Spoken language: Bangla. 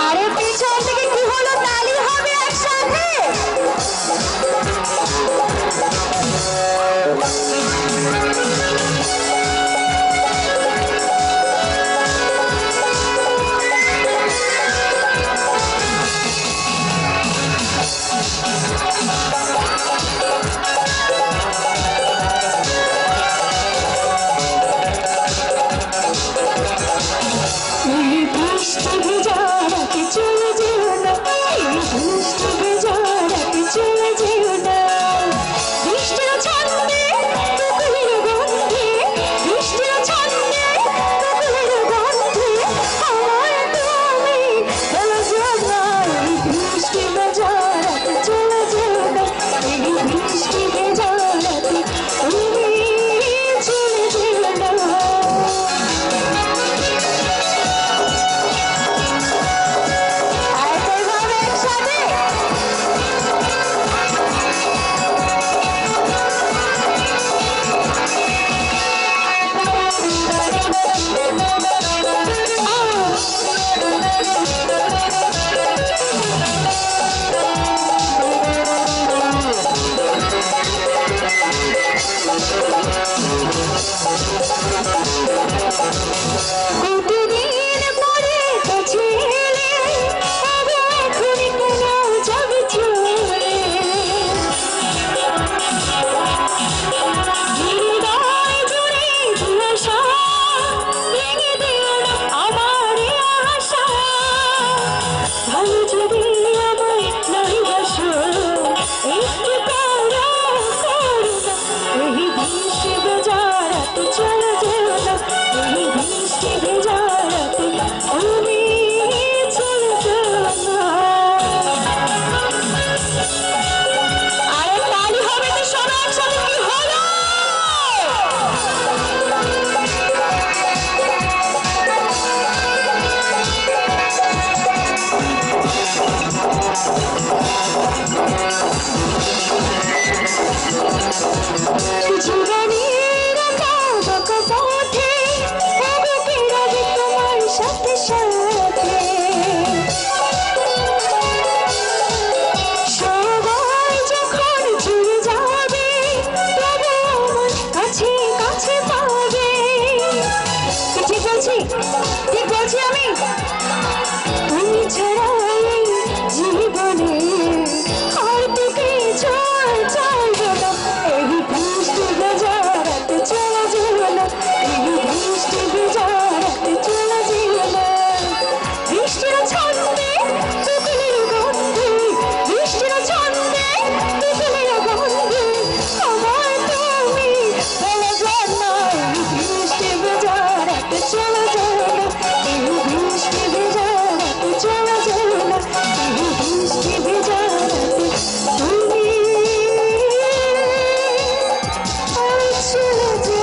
আরে পিছন থেকে কি হলো, তালি হবে একসাথে। ঠিক বলছি আমি, তুমি ছাড়া জীবনে আর তো কিছু চাইব না। এই বৃষ্টি ভেজা রাতে চলে যেও না, এই বৃষ্টি ভেজা রাতে চলে যেও না। বৃষ্টির ছন্দে তুকুলের গন্ধে, বৃষ্টির ছন্দে তুকুলের গন্ধে আমার তুমি বলে যান না। এই বৃষ্টি ভেজা রাতে চলে যেও না, এই বৃষ্টি ভেজা রাতে চলে যেও না, এই বৃষ্টি ভেজা রাতে তুমি চলে যেও।